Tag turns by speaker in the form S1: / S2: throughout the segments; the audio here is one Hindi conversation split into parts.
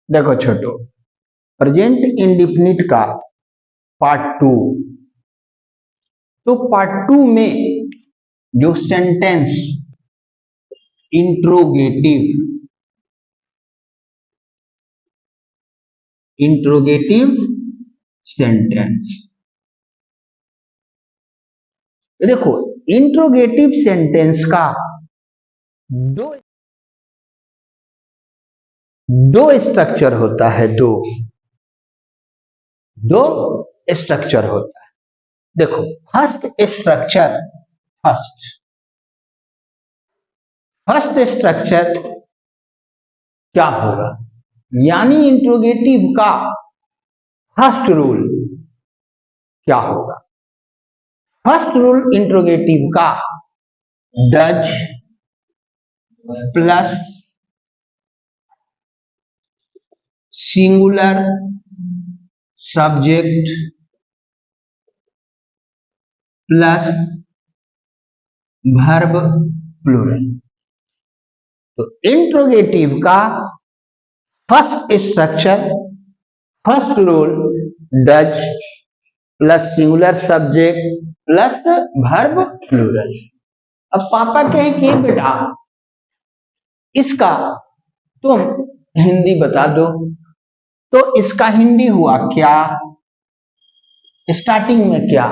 S1: देखो छोटो, प्रेजेंट इंडिफिनिट का पार्ट टू। तो पार्ट टू में जो सेंटेंस इंट्रोगेटिव सेंटेंस, देखो इंट्रोगेटिव सेंटेंस का दो स्ट्रक्चर होता है। दो स्ट्रक्चर होता है। देखो फर्स्ट स्ट्रक्चर क्या होगा, यानी इंट्रोगेटिव का फर्स्ट रूल क्या होगा। फर्स्ट रूल इंट्रोगेटिव का does plus singular subject plus verb plural. तो इंट्रोगेटिव का first structure, first rule does plus singular subject plus verb plural. अब पापा कहे कि बेटा इसका तुम हिंदी बता दो। तो इसका हिंदी हुआ क्या, स्टार्टिंग में क्या,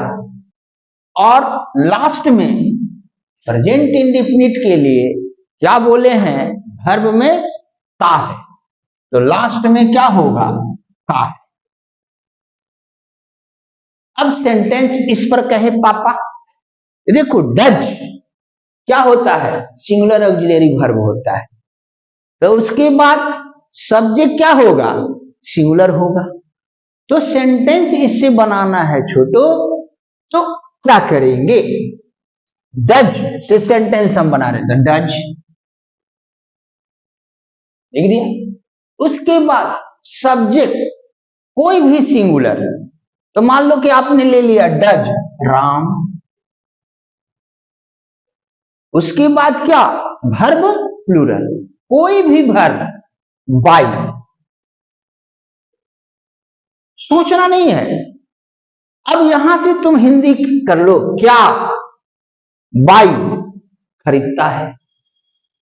S1: और लास्ट में प्रेजेंट इंडेफिनिट के लिए क्या बोले हैं, वर्ब में ता है, तो लास्ट में क्या होगा, ता है। अब सेंटेंस इस पर कहे पापा, देखो डज क्या होता है, सिंगुलर ऑक्सिलरी वर्ब होता है, तो उसके बाद सब्जेक्ट क्या होगा, सिंगुलर होगा। तो सेंटेंस इससे बनाना है छोटो, तो क्या करेंगे, डज से सेंटेंस हम बना रहे थे, डज लिख दिया। उसके बाद सब्जेक्ट कोई भी सिंगुलर, तो मान लो कि आपने ले लिया डज राम। उसके बाद क्या, वर्ब प्लूरल, कोई भी वर्ब बाई, सोचना नहीं है। अब यहां से तुम हिंदी कर लो, क्या बाई खरीदता है।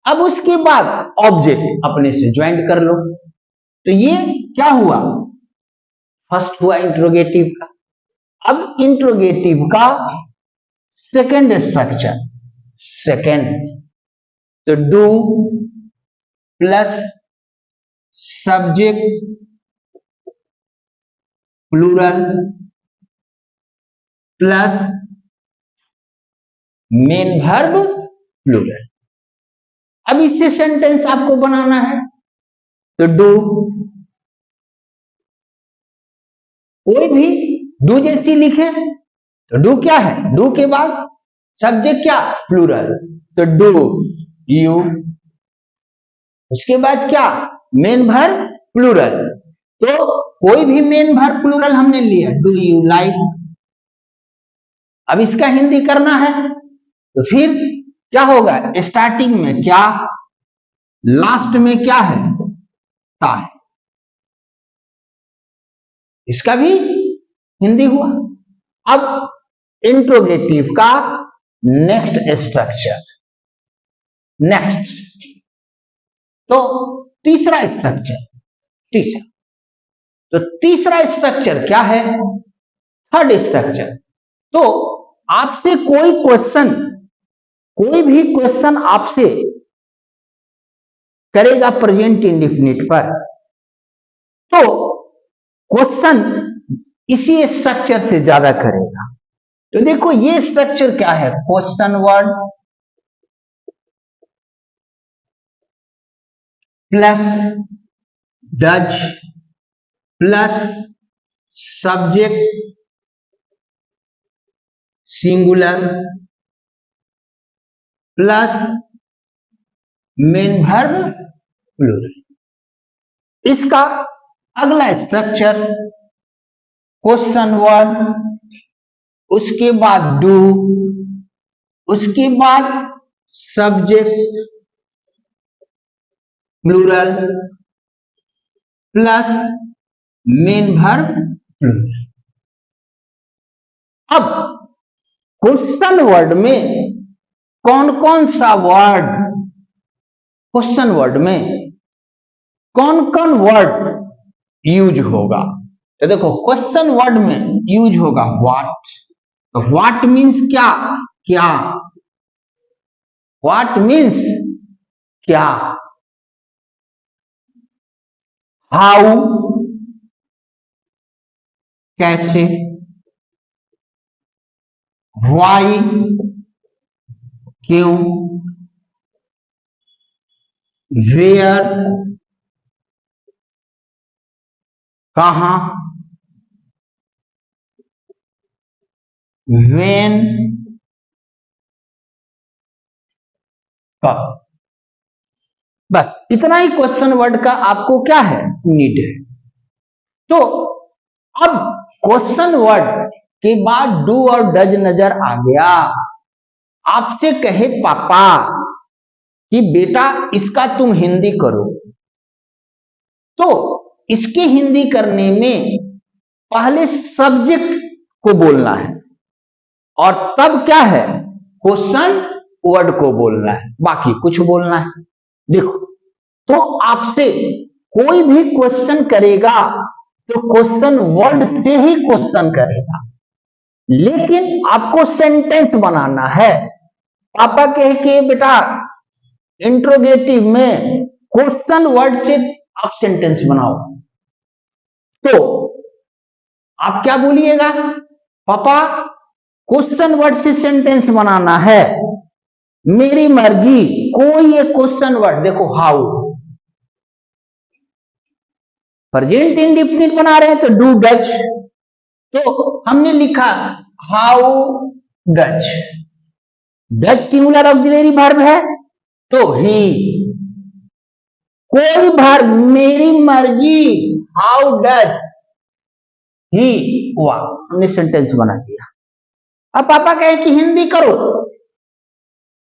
S1: अब उसके बाद ऑब्जेक्ट अपने से ज्वाइंट कर लो, तो ये क्या हुआ, फर्स्ट हुआ इंट्रोगेटिव का। अब इंट्रोगेटिव का सेकंड स्ट्रक्चर, तो do plus subject plural plus main verb plural. अब इससे सेंटेंस आपको बनाना है, तो डू, कोई भी डू जैसी लिखे, तो डू क्या है, डू के बाद सब्जेक्ट क्या, प्लूरल, तो डू यू। उसके बाद क्या, मेन वर्ब प्लूरल, तो कोई भी मेन वर्ब प्लूरल हमने लिया, डू यू लाइक। अब इसका हिंदी करना है, तो फिर क्या होगा, स्टार्टिंग में क्या, लास्ट में क्या है, ता है। इसका भी हिंदी हुआ। अब इंट्रोगेटिव का नेक्स्ट स्ट्रक्चर, तो तीसरा स्ट्रक्चर, तो तीसरा स्ट्रक्चर क्या है, थर्ड स्ट्रक्चर। तो आपसे कोई भी क्वेश्चन आपसे करेगा प्रेजेंट इंडेफिनिट पर, तो क्वेश्चन इसी स्ट्रक्चर से ज्यादा करेगा। तो देखो ये स्ट्रक्चर क्या है, question word plus does plus subject singular plus main verb plural. इसका अगला स्ट्रक्चर क्वेश्चन वर्ड, उसके बाद डू, उसके बाद subject plural plus main verb plural. अब क्वेश्चन वर्ड में कौन कौन सा वर्ड, क्वेश्चन वर्ड में कौन कौन वर्ड यूज होगा? तो देखो क्वेश्चन वर्ड में यूज होगा व्हाट। तो व्हाट मीन्स क्या? क्या। व्हाट मीन्स क्या। हाउ कैसे। व्हाई क्यों। वेयर कहां। व्हेन कब। बस इतना ही क्वेश्चन वर्ड का आपको क्या है, नीड है। तो अब क्वेश्चन वर्ड के बाद डू और डज नजर आ गया। आपसे कहे पापा कि बेटा इसका तुम हिंदी करो, तो इसके हिंदी करने में पहले सब्जेक्ट को बोलना है और तब क्या है, क्वेश्चन वर्ड को बोलना है, बाकी कुछ बोलना है। देखो, तो आपसे कोई भी क्वेश्चन करेगा तो क्वेश्चन वर्ड से ही क्वेश्चन करेगा, लेकिन आपको सेंटेंस बनाना है। पापा कहे कि बेटा इंट्रोगेटिव में क्वेश्चन वर्ड से आप सेंटेंस बनाओ, तो आप क्या बोलिएगा? पापा क्वेश्चन वर्ड से सेंटेंस बनाना है, मेरी मर्जी। कोई एक क्वेश्चन वर्ड, देखो हाउ, प्रेजेंट इंडेफिनिट बना रहे हैं तो डू डज, तो हमने लिखा how does. Does singular auxiliary verb है तो ही। कोई वर्ब, मेरी मर्जी, हाउ डज ही, हुआ, हमने सेंटेंस बना दिया। अब पापा कहे कि हिंदी करो,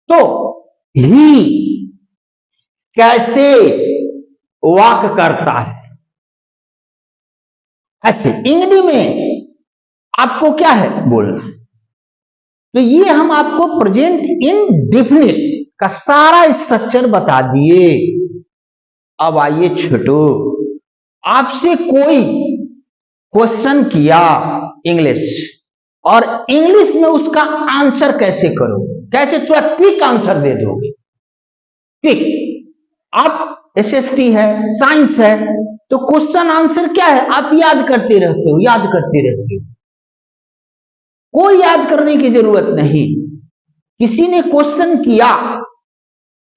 S1: तो ही कैसे वॉक करता है। अच्छा, इंग्लिश में आपको क्या है बोलना। तो ये हम आपको प्रेजेंट इंडेफिनिट का सारा स्ट्रक्चर बता दिए। अब आइए छोटू, आपसे कोई क्वेश्चन किया इंग्लिश, और इंग्लिश में उसका आंसर कैसे करो, कैसे थोड़ा क्विक आंसर दे दोगे। ठीक, आप एसएसटी है, साइंस है, तो क्वेश्चन आंसर क्या है, आप याद करते रहते हो, याद करते रहते हो, कोई याद करने की जरूरत नहीं। किसी ने क्वेश्चन किया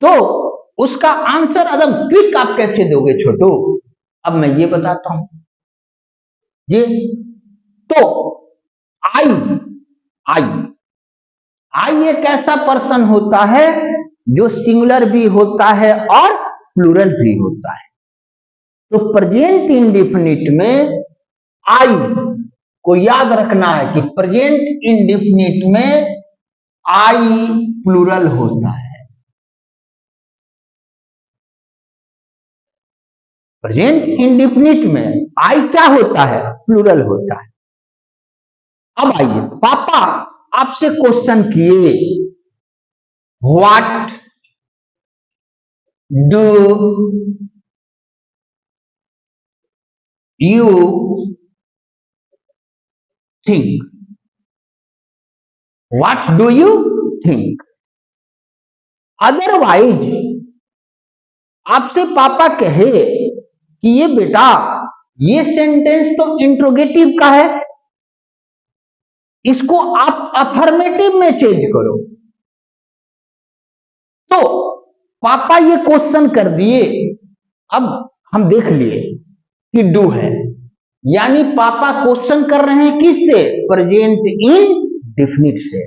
S1: तो उसका आंसर एकदम क्विक आप कैसे दोगे छोटू। अब मैं ये बताता हूं, ये तो आई आई आई एक ऐसा पर्सन होता है जो सिंगुलर भी होता है और प्लूरल भी होता है। तो प्रेजेंट इंडेफिनिट में आई को याद रखना है कि प्रेजेंट इंडेफिनिट में आई प्लूरल होता है। प्रेजेंट इंडेफिनिट में आई क्या होता है, प्लूरल होता है। अब आइए, पापा आपसे क्वेश्चन किए, what do you think. What do you think. Otherwise आपसे पापा कहे कि ये बेटा ये सेंटेंस तो इंट्रोगेटिव का है, इसको आप अफर्मेटिव में चेंज करो, तो पापा ये क्वेश्चन कर दिए। अब हम देख लिए कि डू है, यानी पापा क्वेश्चन कर रहे हैं किससे, प्रेजेंट इंडेफिनिट से,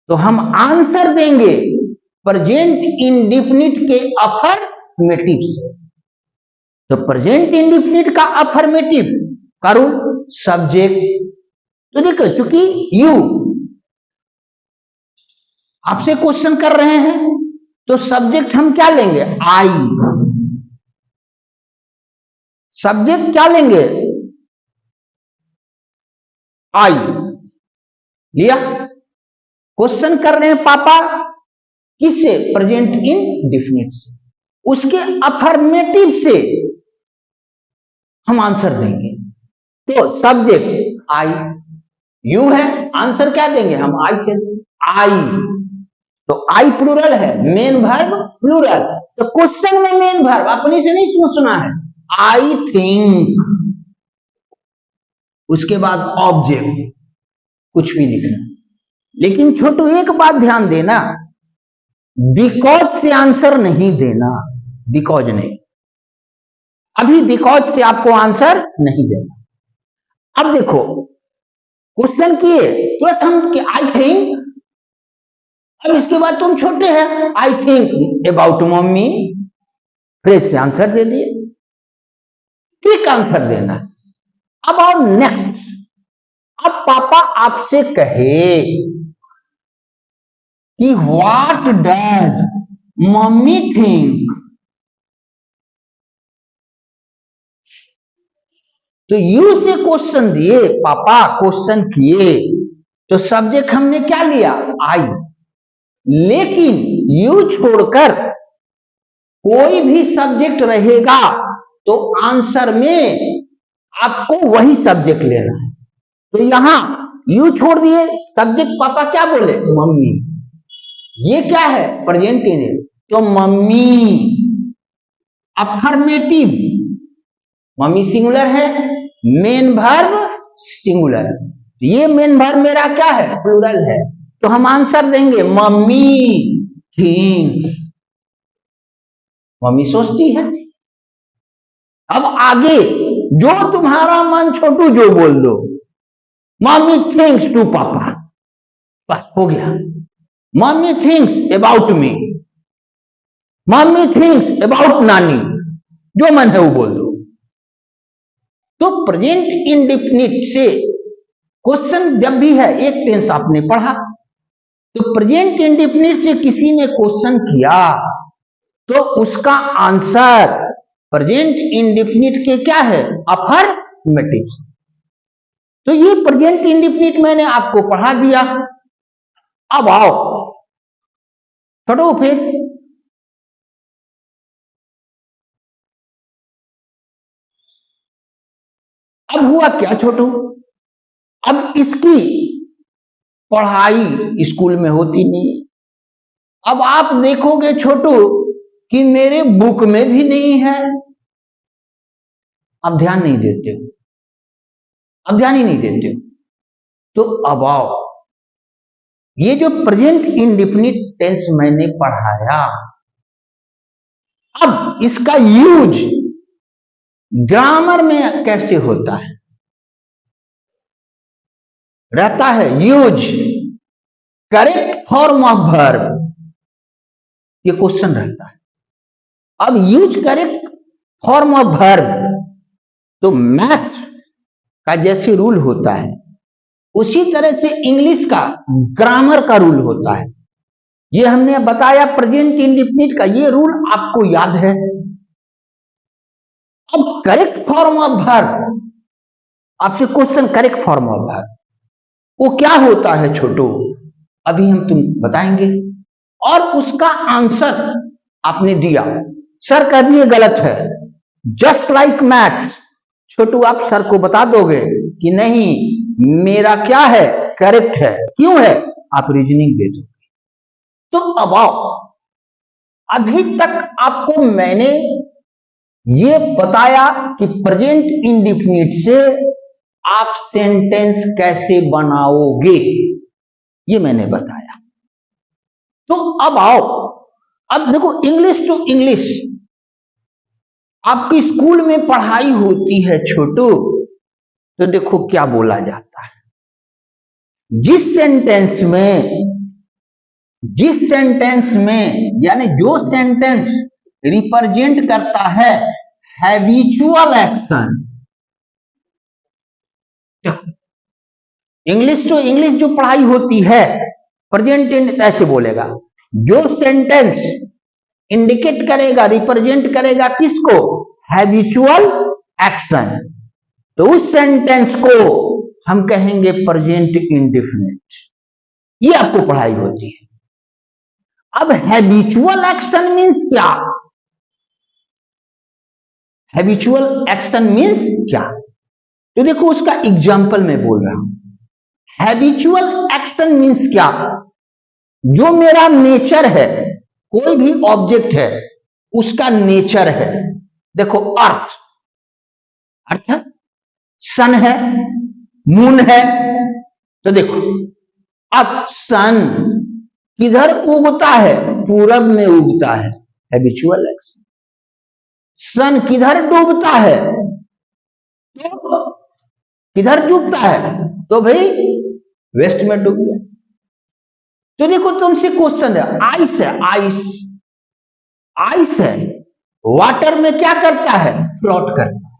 S1: तो हम आंसर देंगे प्रेजेंट इंडेफिनिट के अफर्मेटिव से। तो प्रेजेंट इंडेफिनिट का अफर्मेटिव करूं सब्जेक्ट, तो देखो चूंकि यू आपसे क्वेश्चन कर रहे हैं तो सब्जेक्ट हम क्या लेंगे, आई। सब्जेक्ट क्या लेंगे, आई लिया। क्वेश्चन कर रहे हैं पापा किससे, प्रेजेंट इंडेफिनिट से, उसके अफर्मेटिव से हम आंसर देंगे। तो सब्जेक्ट आई, यू है, आंसर क्या देंगे हम, आई से, आई। तो आई प्लूरल है, मेन वर्ब प्लूरल। तो क्वेश्चन में मेन वर्ब अपने से नहीं सुना है, आई थिंक, उसके बाद ऑब्जेक्ट, कुछ भी लिखना। लेकिन छोटू एक बात ध्यान देना, बिकॉज से आंसर नहीं देना, बिकॉज नहीं, अभी बिकॉज से आपको आंसर नहीं देना। अब देखो क्वेश्चन किए तुरंत हम कि आई थिंक, अब इसके बाद तुम छोटे हैं, I think about mummy, phrase से आंसर दे दिए, क्विक आंसर देना। अब आओ नेक्स्ट, अब पापा आपसे कहे कि व्हाट डज मम्मी थिंक, तो यू से क्वेश्चन दिए, पापा क्वेश्चन किए, तो सब्जेक्ट हमने क्या लिया, आई। लेकिन यू छोड़कर कोई भी सब्जेक्ट रहेगा तो आंसर में आपको वही सब्जेक्ट लेना है। तो यहां यू छोड़ दिए, सब्जेक्ट पापा क्या बोले, मम्मी, ये क्या है, प्रेजेंट इंडेफिनिट, तो मम्मी। अफर्मेटिव, मम्मी सिंगुलर है, मेन वर्ब सिंगुलर, ये मेन वर्ब मेरा क्या है, प्लूरल है, तो हम आंसर देंगे मम्मी थिंक्स, मम्मी सोचती है। अब आगे जो तुम्हारा मन छोटू जो बोल दो, मम्मी थिंक्स टू पापा, बस हो गया। Mummy thinks about me, mummy thinks about नानी, जो मन है वो बोल दो। तो प्रेजेंट इंडेफिनिट से क्वेश्चन जब भी है, एक टेंस आपने पढ़ा, तो प्रेजेंट इंडेफिनिट से किसी ने क्वेश्चन किया तो उसका आंसर प्रेजेंट इंडेफिनिट के क्या है, अफर्मेटिव। तो ये प्रेजेंट इंडेफिनिट मैंने आपको पढ़ा दिया। अब आओ छोटो, फिर अब हुआ क्या छोटू, अब इसकी पढ़ाई स्कूल में होती नहीं। अब आप देखोगे छोटू कि मेरे बुक में भी नहीं है, अब ध्यान नहीं देते हो, अब ध्यान ही नहीं देते हो। तो अब आओ, ये जो प्रेजेंट इंडेफिनिट टेंस मैंने पढ़ाया, अब इसका यूज ग्रामर में कैसे होता है, रहता है use correct form of verb, ये क्वेश्चन रहता है। अब use correct form of verb, तो मैथ का जैसे रूल होता है उसी तरह से इंग्लिश का ग्रामर का रूल होता है। ये हमने बताया प्रेजेंट इंडेफिनिट का, ये रूल आपको याद है। अब करेक्ट फॉर्म ऑफ वर्ब, आपसे question correct form of verb वो क्या होता है छोटू, अभी हम तुम बताएंगे। और उसका आंसर आपने दिया, सर कह दिए गलत है, जस्ट लाइक मैथ, छोटू आप सर को बता दोगे कि नहीं मेरा क्या है, करेक्ट है, क्यों है, आप रीजनिंग दे दोगे। तो अब आओ, अभी तक आपको मैंने ये बताया कि प्रेजेंट इंडेफिनिट से आप सेंटेंस कैसे बनाओगे, ये मैंने बताया। तो अब आओ, अब देखो इंग्लिश टू इंग्लिश आपकी स्कूल में पढ़ाई होती है छोटू, तो देखो क्या बोला जाता है, जिस सेंटेंस में यानी जो सेंटेंस रिप्रेजेंट करता है habitual action, English to English जो पढ़ाई होती है प्रेजेंट टेंस ऐसे बोलेगा, जो सेंटेंस इंडिकेट करेगा, रिप्रेजेंट करेगा किसको, हैबिचुअल एक्शन, तो उस सेंटेंस को हम कहेंगे प्रेजेंट इंडेफिनिट। ये आपको पढ़ाई होती है। अब हैबिचुअल एक्शन मीन्स क्या? हैबिचुअल एक्शन मीन्स क्या? तो देखो उसका एग्जाम्पल मैं बोल रहा हूं। हैबिचुअल एक्शन मीन्स क्या? जो मेरा नेचर है, कोई भी ऑब्जेक्ट है उसका नेचर है। देखो अर्थ, अर्थ है, सन है, मून है। तो देखो अब सन किधर उगता है? पूरब में उगता है, हैबिचुअल एक्शन। सन किधर डूबता है? तो किधर डूबता है? तो भाई वेस्ट में डूब गया। तो देखो तुमसे क्वेश्चन है, आइस है, आइस, आइस है, वाटर में क्या करता है? फ्लोट करता है।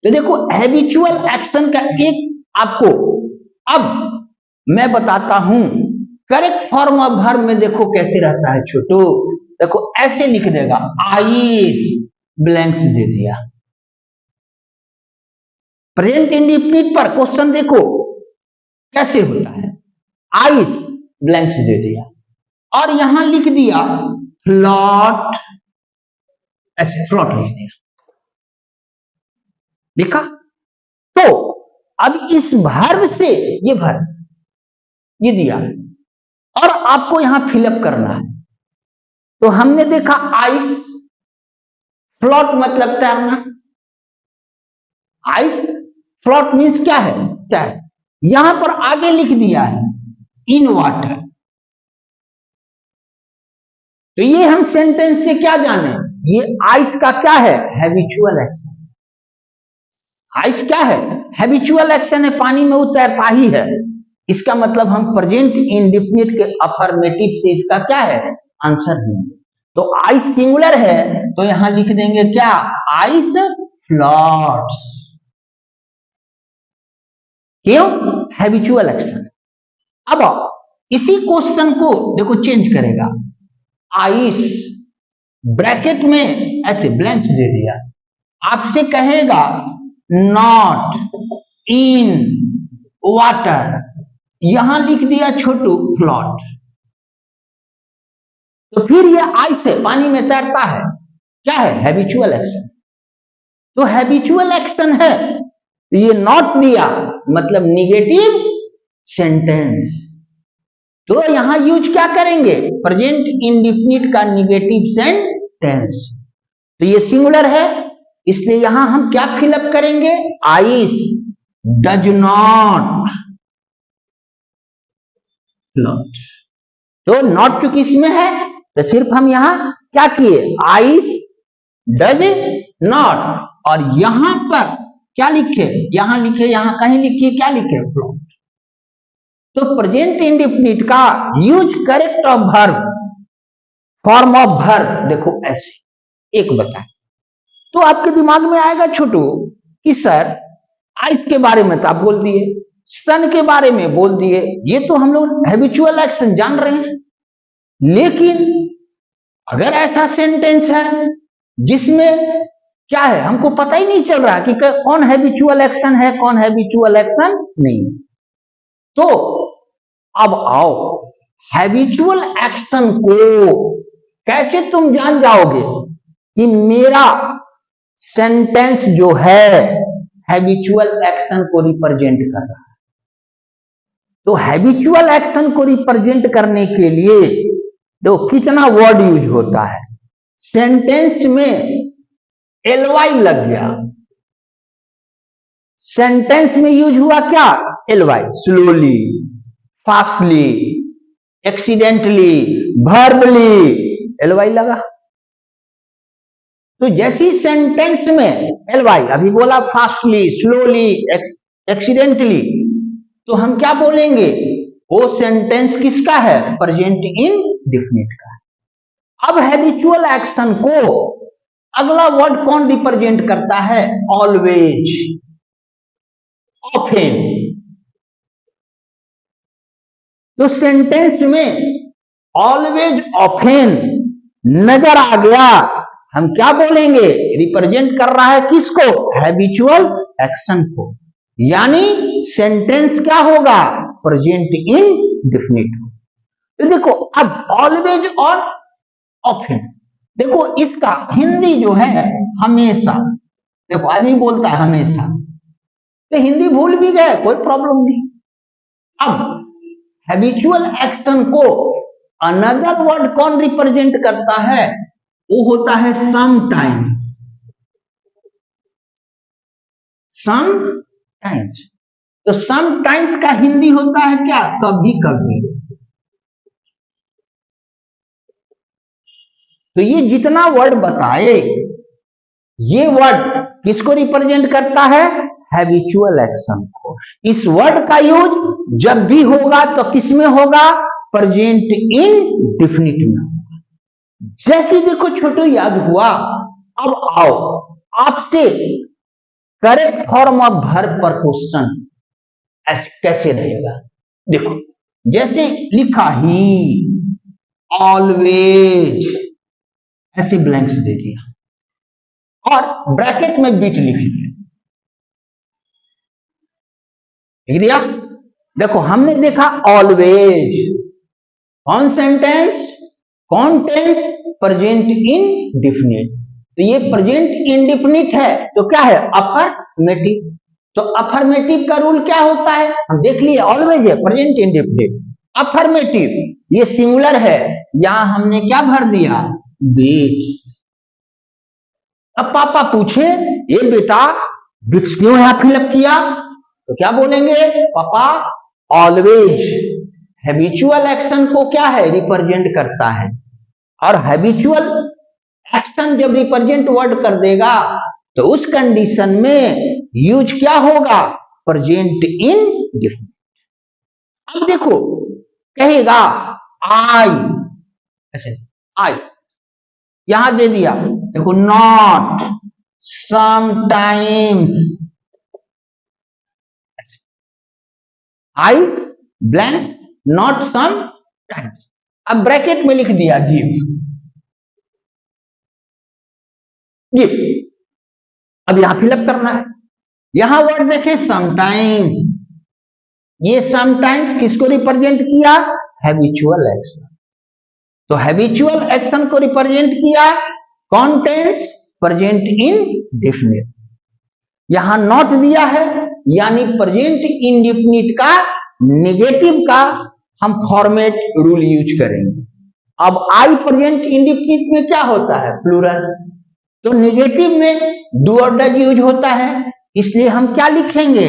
S1: तो देखो हैबिचुअल एक्शन का एक आपको अब मैं बताता हूं करेक्ट फॉर्म ऑफ वर्ब में। देखो कैसे रहता है छोटू, देखो ऐसे लिख देगा, आइस ब्लैंक्स दे दिया। प्रेजेंट इंडेफिनिट पर क्वेश्चन देखो कैसे होता है, आइस ब्लैंक्स दे दिया और यहां लिख दिया फ्लॉट, ऐसे फ्लॉट लिख दिया, लिखा। तो अब इस वर्ब से ये वर्ब ये दिया और आपको यहां फिलअप करना है। तो हमने देखा आइस, फ्लॉट मतलब तैरना। आइस फ्लॉट मीन्स क्या है? तैर। यहां पर आगे लिख दिया है इन वाटर। तो ये हम सेंटेंस से क्या जाने? ये आइस का क्या है? Habitual action. आइस क्या है? हैबिचुअल एक्शन है, पानी में उतरता ही है। इसका मतलब हम प्रेजेंट इंडेफिनिट के अफर्मेटिव से इसका क्या है? आंसर देंगे। तो आइस सिंगुलर है तो यहां लिख देंगे क्या? Ice floats. क्यों? Habitual action. अब इसी क्वेश्चन को देखो चेंज करेगा, आइस ब्रैकेट में ऐसे ब्लैंक्स दे दिया, आपसे कहेगा नॉट इन वाटर, यहां लिख दिया छोटू फ्लॉट। तो फिर ये आइस है, पानी में तैरता है, क्या है? Habitual action. तो हैबिचुअल एक्शन है, तो ये नॉट दिया मतलब निगेटिव सेंटेंस। तो यहां यूज क्या करेंगे? प्रेजेंट इंडेफिनिट का निगेटिव सेंटेंस। तो ये सिंगुलर है इसलिए यहां हम क्या फिलअप करेंगे? Ice does not float. तो नॉट चूंकि इसमें है तो सिर्फ हम यहां क्या किए? आइस डज नॉट, और यहां पर क्या लिखे? यहां लिखे, यहां कहीं लिखिए, क्या लिखे? फ्लॉट। तो प्रेजेंट इंडेफिनिट का use correct of verb, form of verb देखो ऐसे एक बताए। तो आपके दिमाग में आएगा छोटू कि सर आइस के बारे में तो आप बोल दिए, सन के बारे में बोल दिए, ये तो हम लोग हैबिचुअल एक्शन जान रहे हैं। लेकिन अगर ऐसा सेंटेंस है जिसमें क्या है हमको पता ही नहीं चल रहा कि कौन हैबिचुअल एक्शन है, कौन हैबिचुअल एक्शन नहीं, तो अब आओ हैबिचुअल एक्शन को कैसे तुम जान जाओगे कि मेरा सेंटेंस जो है हैबिचुअल एक्शन को रिप्रेजेंट कर रहा है। तो हैबिचुअल एक्शन को रिप्रेजेंट करने के लिए देखो कितना वर्ड यूज होता है। सेंटेंस में एलवाई लग गया, सेंटेंस में यूज हुआ क्या? एलवाई, स्लोली, फास्टली, एक्सीडेंटली, वर्बली, एलवाई लगा। तो जैसी सेंटेंस में एलवाई, अभी बोला फास्टली, स्लोली, एक्सीडेंटली, तो हम क्या बोलेंगे? वो सेंटेंस किसका है? प्रेजेंट इंडेफिनिट का। अब हैबिचुअल एक्शन को अगला वर्ड कौन रिप्रेजेंट करता है? Always, often. तो सेंटेंस में ऑलवेज, ऑफेन नजर आ गया, हम क्या बोलेंगे, रिप्रेजेंट कर रहा है किसको, हैबिचुअल एक्शन को, यानी सेंटेंस क्या होगा, प्रेजेंट इंडेफिनिट। तो देखो अब ऑलवेज और ऑफन, देखो इसका हिंदी जो है हमेशा, देखो आदमी बोलता है हमेशा, तो हिंदी भूल भी गए कोई प्रॉब्लम नहीं। अब हैबिचुअल एक्शन को अनदर वर्ड कौन रिप्रेजेंट करता है, वो होता है समटाइम्स। समटाइम्स, तो समटाइम्स का हिंदी होता है क्या, कभी कभी। तो ये जितना वर्ड बताए, ये वर्ड किसको रिप्रेजेंट करता है, हैबिचुअल एक्शन को। इस वर्ड का यूज जब भी होगा तो किसमें होगा, प्रेजेंट इंडेफिनिट में होगा। जैसे देखो छोटो याद हुआ, अब आओ आपसे करेक्ट फॉर्म ऑफ वर्ब पर क्वेश्चन कैसे रहेगा। देखो जैसे लिखा ही, ऑलवेज, ऐसे ब्लैंक्स दे दिया और ब्रैकेट में बीट लिख दिया। देखो हमने देखा ऑलवेज, कौन सेंटेंस, कौन टेंस, प्रेजेंट इंडेफिनिट। तो ये प्रेजेंट इंडेफिनिट है तो क्या है, अफर्मेटिव। तो अफर्मेटिव का रूल क्या होता है, हम देख लिए, ऑलवेज है, प्रेजेंट इंडेफिनिट। अफर्मेटिव ये सिंगुलर है, यहां हमने क्या भर दिया, बिट्स। अब पापा पूछे ये बेटा बिट्स क्यों यहां फिलअप किया, तो क्या बोलेंगे, पापा ऑलवेज हैबिचुअल एक्शन को क्या है, रिप्रेजेंट करता है, और हैबिचुअल एक्शन जब रिप्रेजेंट वर्ड कर देगा तो उस कंडीशन में यूज क्या होगा, प्रेजेंट इंडेफिनिट। अब देखो कहेगा आई, ऐसे आई यहां दे दिया, देखो not, sometimes, I blank, not sometimes. अब ब्रैकेट में लिख दिया गिव, गिव। अब यहां फिलअप करना है, यहां वर्ड देखे समटाइम्स, ये समटाइम्स किसको रिप्रेजेंट किया, हैबिचुअल एक्शन। तो हैबिचुअल एक्शन को रिप्रेजेंट किया, कौन टेंस, प्रेजेंट इंडेफिनिट। यहां नॉट दिया है, यानी प्रेजेंट इंडेफिनिट का नेगेटिव का हम फॉर्मेट रूल यूज करेंगे। अब आई प्रेजेंट इंडेफिनिट में क्या होता है, प्लूरल, तो नेगेटिव में डू और डज यूज होता है, इसलिए हम क्या लिखेंगे,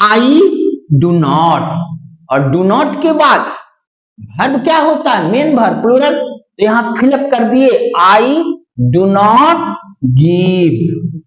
S1: आई डू नॉट, और डू नॉट के बाद वर्ब क्या होता है, मेन वर्ब, प्लूरल, तो यहां फिलअप कर दिए आई डू नॉट गिव।